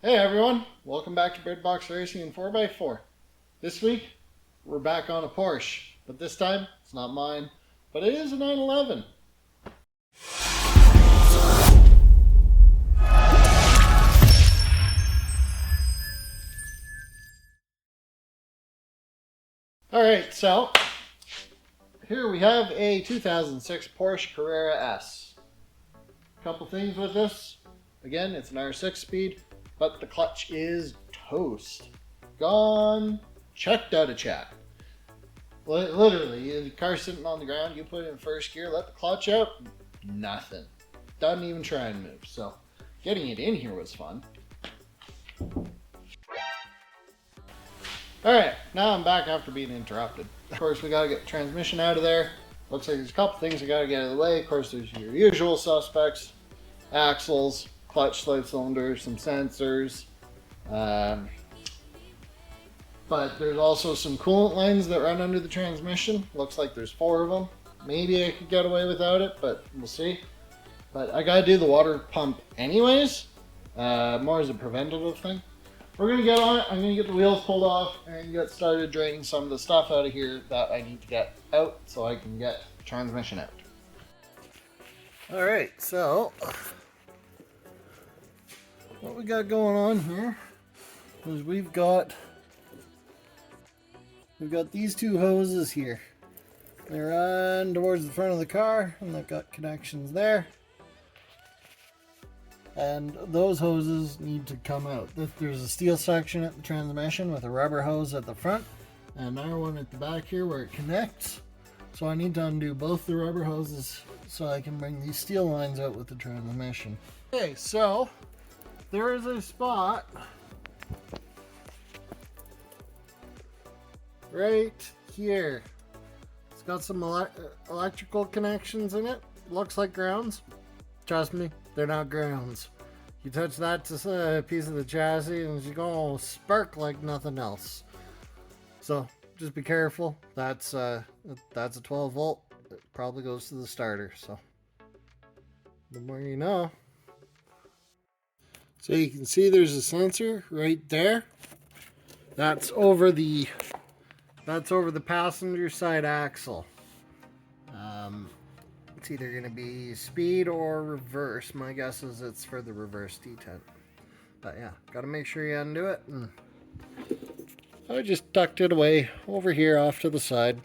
Hey everyone, welcome back to Bird Box Racing in 4x4. This week, we're back on a Porsche, but this time, it's not mine, but it is a 911. Alright, so, here we have a 2006 Porsche Carrera S. Couple things with this. Again, it's an R6 speed, but the clutch is toast. Gone, checked out of chat. Literally, the car's sitting on the ground, you put it in first gear, let the clutch out, nothing. Doesn't even try and move. So, getting it in here was fun. Alright, now I'm back after being interrupted. Of course, we gotta get the transmission out of there. Looks like there's a couple things we gotta get out of the way. Of course, there's your usual suspects, axles, clutch, slave cylinder, some sensors. But there's also some coolant lines that run under the transmission. Looks like there's 4 of them. Maybe I could get away without it, but we'll see. But I gotta do the water pump anyways, more as a preventative thing. We're gonna get on it. I'm gonna get the wheels pulled off and get started draining some of the stuff out of here that I need to get out so I can get the transmission out. All right, so what we got going on here is we've got these 2 hoses here. They run towards the front of the car and they've got connections there. And those hoses need to come out. There's a steel section at the transmission with a rubber hose at the front and another one at the back here where it connects. So I need to undo both the rubber hoses so I can bring these steel lines out with the transmission. Okay, so there is a spot right here. It's got some electrical connections in it. Looks like grounds. Trust me, they're not grounds. You touch that to a piece of the chassis and it's gonna spark like nothing else. So just be careful. That's a 12 volt. It probably goes to the starter. So the more you know. So you can see there's a sensor right there. That's over the passenger side axle. It's either going to be speed or reverse. My guess is it's for the reverse detent. But yeah, got to make sure you undo it. And I just tucked it away over here off to the side.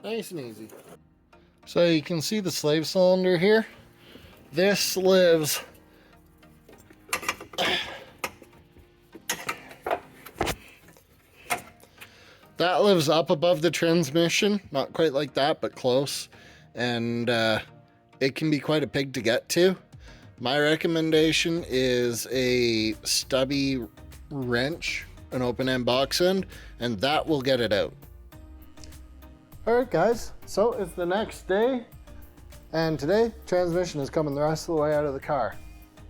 Nice and easy. So you can see the slave cylinder here. This lives that lives up above the transmission. Not quite like that, but close. And it can be quite a pig to get to. My recommendation is a stubby wrench, an open end box end, and that will get it out. Alright guys, so it's the next day, and today transmission is coming the rest of the way out of the car.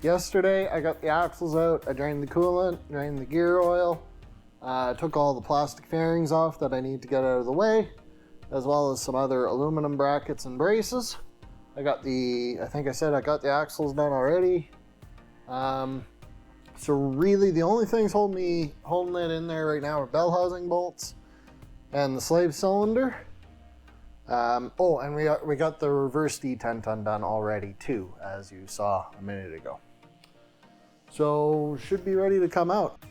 Yesterday I got the axles out, I drained the coolant, drained the gear oil, took all the plastic fairings off that I need to get out of the way, as well as some other aluminum brackets and braces. I got the axles done already. So really the only things holding it in there right now are bell housing bolts and the slave cylinder. Oh, and we got the reverse detent undone already too, as you saw a minute ago. So should be ready to come out.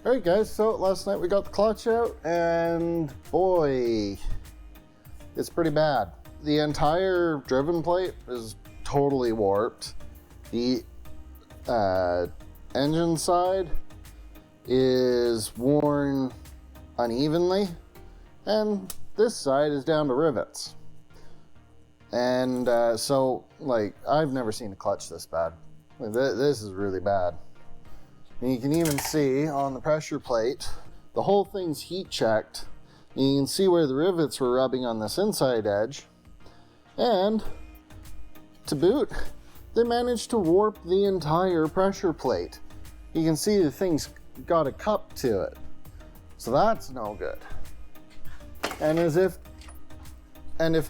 Alright guys, so last night we got the clutch out and boy, it's pretty bad. The entire driven plate is totally warped. The engine side is worn unevenly, and this side is down to rivets. And so, like, I've never seen a clutch this bad. This is really bad. And you can even see on the pressure plate, the whole thing's heat checked. And you can see where the rivets were rubbing on this inside edge. And to boot, they managed to warp the entire pressure plate. You can see the thing's got a cup to it. So that's no good. And if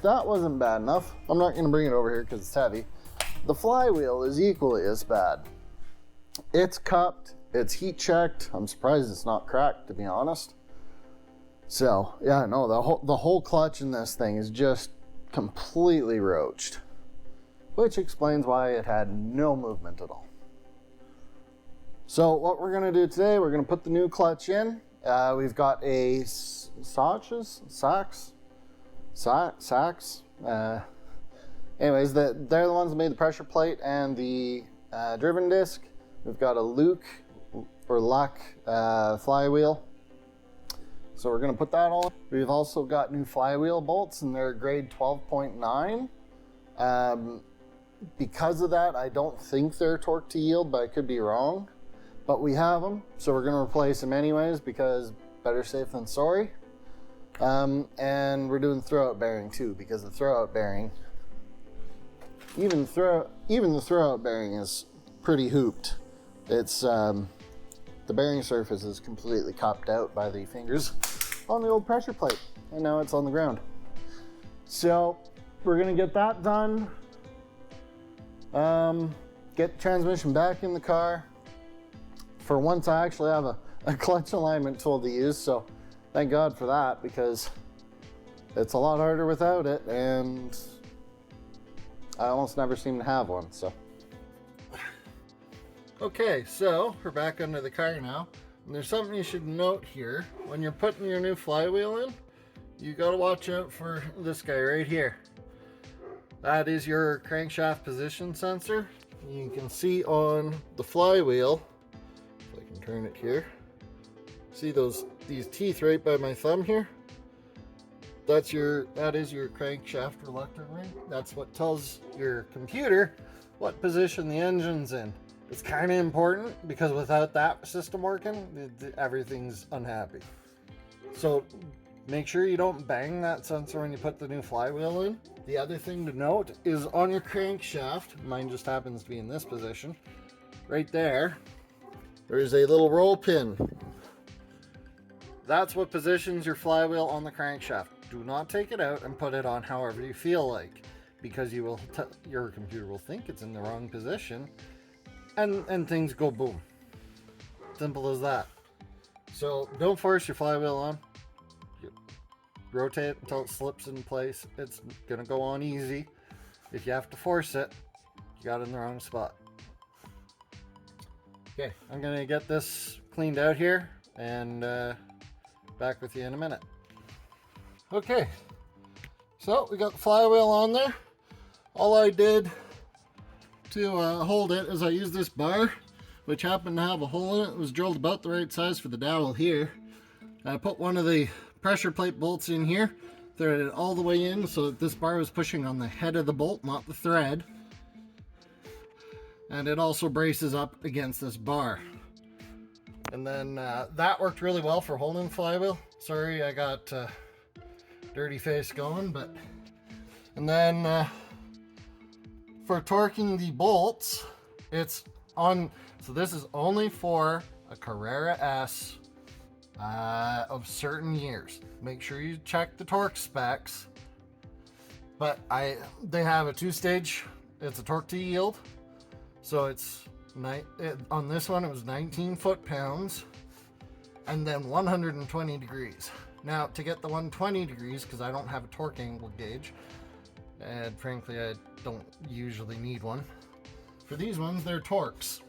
that wasn't bad enough, I'm not going to bring it over here because it's heavy. The flywheel is equally as bad. It's cupped, it's heat checked. I'm surprised it's not cracked, to be honest. So yeah, no, the whole clutch in this thing is just completely roached, which explains why it had no movement at all. So what we're gonna do today, we're gonna put the new clutch in. We've got a sacks. Anyways, they're the ones that made the pressure plate and the driven disc. We've got a Luck flywheel. So we're gonna put that on. We've also got new flywheel bolts and they're grade 12.9. Because of that, I don't think they're torque to yield, but I could be wrong. But we have them, so we're gonna replace them anyways because better safe than sorry. And we're doing throwout bearing too, because the throwout bearing, even the throwout bearing is pretty hooped. It's the bearing surface is completely copped out by the fingers on the old pressure plate, and now it's on the ground. So we're gonna get that done. Get the transmission back in the car. For once, I actually have a clutch alignment tool to use, so thank God for that, because it's a lot harder without it, and I almost never seem to have one, so. Okay, so we're back under the car now, and there's something you should note here. When you're putting your new flywheel in, you gotta watch out for this guy right here. That is your crankshaft position sensor. You can see on the flywheel, if I can turn it here, see these teeth right by my thumb here? That is your crankshaft reluctant ring. That's what tells your computer what position the engine's in. It's kind of important because without that system working, everything's unhappy. So make sure you don't bang that sensor when you put the new flywheel in. The other thing to note is on your crankshaft, mine just happens to be in this position, right there, there's a little roll pin. That's what positions your flywheel on the crankshaft. Do not take it out and put it on however you feel like, because your computer will think it's in the wrong position, and things go boom. Simple as that. So don't force your flywheel on. Rotate it until it slips in place. It's gonna go on easy. If you have to force it, you got it in the wrong spot. Okay, I'm gonna get this cleaned out here and back with you in a minute. Okay, so we got the flywheel on there. All I did to hold it is I used this bar, which happened to have a hole in it. It was drilled about the right size for the dowel here. I put one of the pressure plate bolts in here, threaded it all the way in so that this bar was pushing on the head of the bolt, not the thread. And it also braces up against this bar. And then that worked really well for holding the flywheel. Sorry, I got dirty face going, but. And then for torquing the bolts, it's on. So this is only for a Carrera S of certain years. Make sure you check the torque specs. But they have a 2-stage. It's a torque to yield. So it's on this one it was 19 foot-pounds and then 120 degrees. Now to get the 120 degrees, because I don't have a torque angle gauge, and frankly I don't usually need one. For these ones, they're Torques.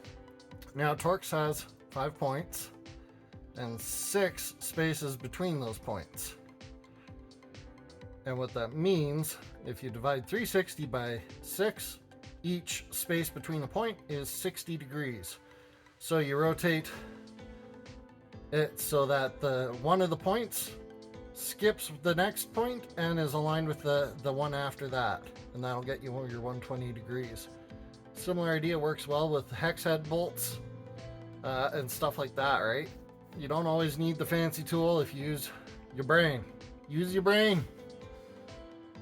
Now Torques has 5 points and 6 spaces between those points. And what that means, if you divide 360 by 6, each space between the point is 60 degrees. So you rotate it so that the one of the points skips the next point and is aligned with the one after that, and that'll get you your 120 degrees. Similar idea works well with hex head bolts and stuff like that, right? You don't always need the fancy tool if you use your brain. Use your brain.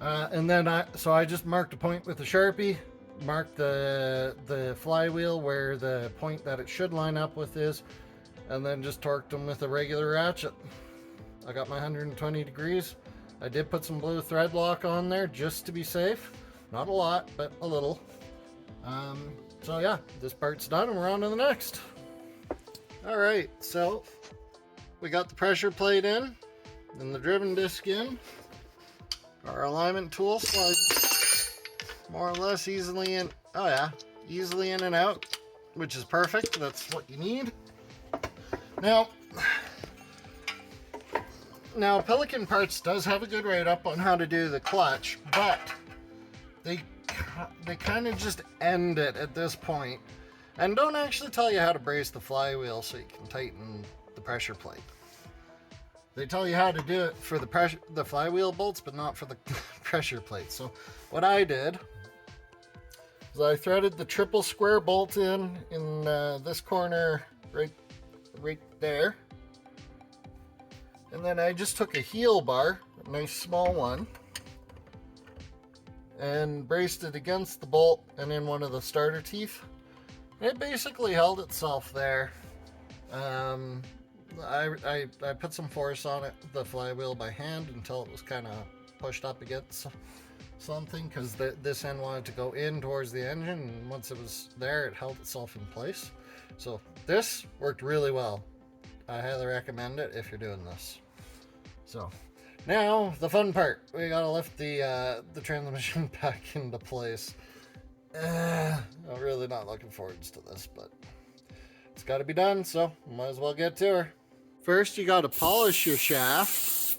And then I just marked a point with a Sharpie, marked the flywheel where the point that it should line up with is, and then just torqued them with a regular ratchet. I got my 120 degrees. I did put some blue thread lock on there just to be safe. Not a lot, but a little. So yeah, this part's done and we're on to the next. All right, so we got the pressure plate in and the driven disc in. Our alignment tool slides more or less easily in. Oh yeah, easily in and out, which is perfect. That's what you need. Now Pelican Parts does have a good write-up on how to do the clutch, but they kind of just end it at this point and don't actually tell you how to brace the flywheel so you can tighten the pressure plate. They tell you how to do it for the flywheel bolts, but not for the pressure plate. So what I did is I threaded the triple square bolt in this corner right there. And then I just took a heel bar, a nice small one, and braced it against the bolt and in one of the starter teeth. It basically held itself there. I put some force on it, the flywheel, by hand until it was kind of pushed up against something, because this end wanted to go in towards the engine, and once it was there, it held itself in place. So this worked really well. I highly recommend it if you're doing this. So now the fun part, we gotta lift the transmission back into place. I'm really not looking forward to this, but it's got to be done, so might as well get to her. First, you got to polish your shaft.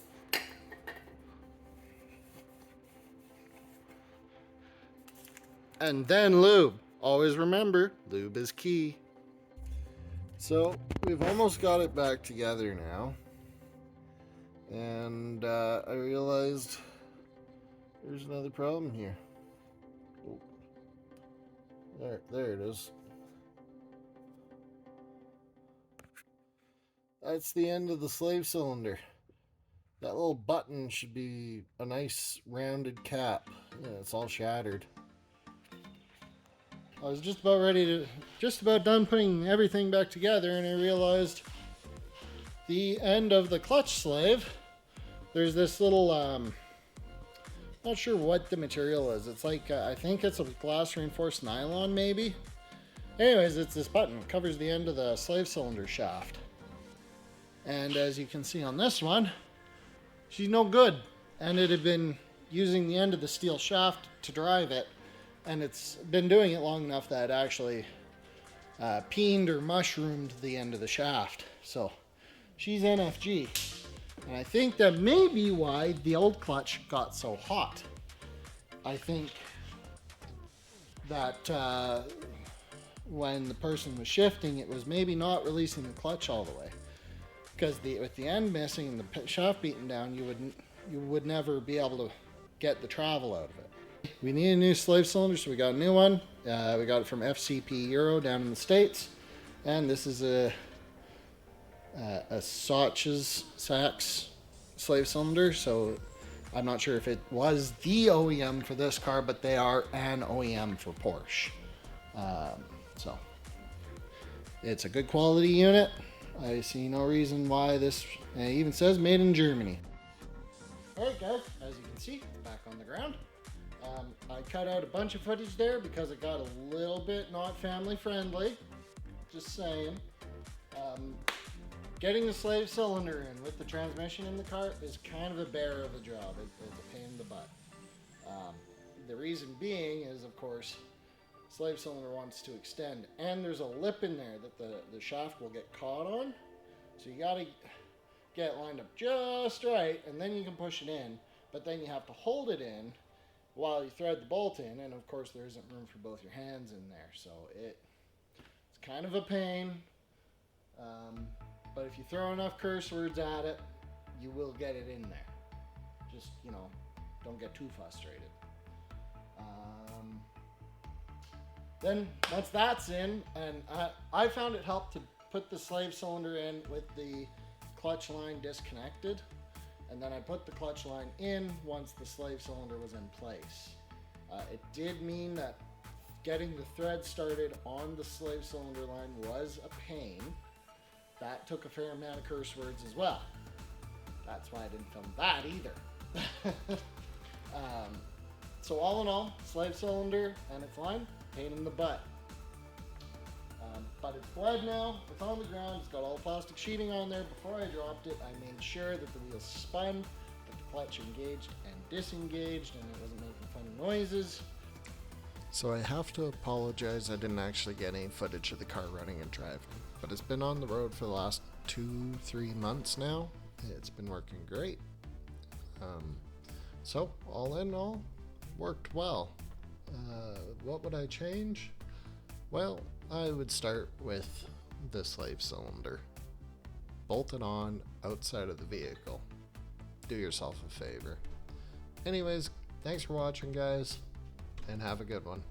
And then lube. Always remember, lube is key. So we've almost got it back together now. And I realized there's another problem here. Oh. There it is. That's the end of the slave cylinder. That little button should be a nice rounded cap. Yeah, it's all shattered. I was just about done putting everything back together, and I realized the end of the clutch slave, there's this little, not sure what the material is. It's like, I think it's a glass reinforced nylon maybe. Anyways, it's this button. It covers the end of the slave cylinder shaft. And as you can see on this one, she's no good. And it had been using the end of the steel shaft to drive it. And it's been doing it long enough that it actually peened or mushroomed the end of the shaft. So she's NFG. And I think that may be why the old clutch got so hot. I think that when the person was shifting, it was maybe not releasing the clutch all the way. Because with the end missing and the shaft beaten down, you would never be able to get the travel out of it. We need a new slave cylinder, so we got a new one. We got it from FCP Euro down in the States. And this is a Sachs slave cylinder, so I'm not sure if it was the OEM for this car, but they are an OEM for Porsche. So it's a good quality unit. I see no reason why this, it even says made in Germany. Alright guys, as you can see, back on the ground. I cut out a bunch of footage there because it got a little bit not family friendly. Just saying. Getting the slave cylinder in with the transmission in the car is kind of a bear of a job. It's a pain in the butt. The reason being is, of course, slave cylinder wants to extend, and there's a lip in there that the shaft will get caught on. So you gotta get it lined up just right, and then you can push it in, but then you have to hold it in while you thread the bolt in, and of course there isn't room for both your hands in there, so it's kind of a pain. But if you throw enough curse words at it, you will get it in there. Just, don't get too frustrated. Then once that's in, and I found it helped to put the slave cylinder in with the clutch line disconnected, and then I put the clutch line in once the slave cylinder was in place. It did mean that getting the thread started on the slave cylinder line was a pain. That took a fair amount of curse words as well. That's why I didn't film that either. So all in all, slave cylinder and its line, pain in the butt. But it's bled now, it's on the ground, it's got all the plastic sheeting on there. Before I dropped it, I made sure that the wheels spun, that the clutch engaged and disengaged, and it wasn't making funny noises. So I have to apologize, I didn't actually get any footage of the car running and driving, but it's been on the road for the last 2-3 months now. It's been working great. So all in all, worked well. What would I change? Well, I would start with the slave cylinder. Bolt it on outside of the vehicle. Do yourself a favor. Anyways, thanks for watching, guys, and have a good one.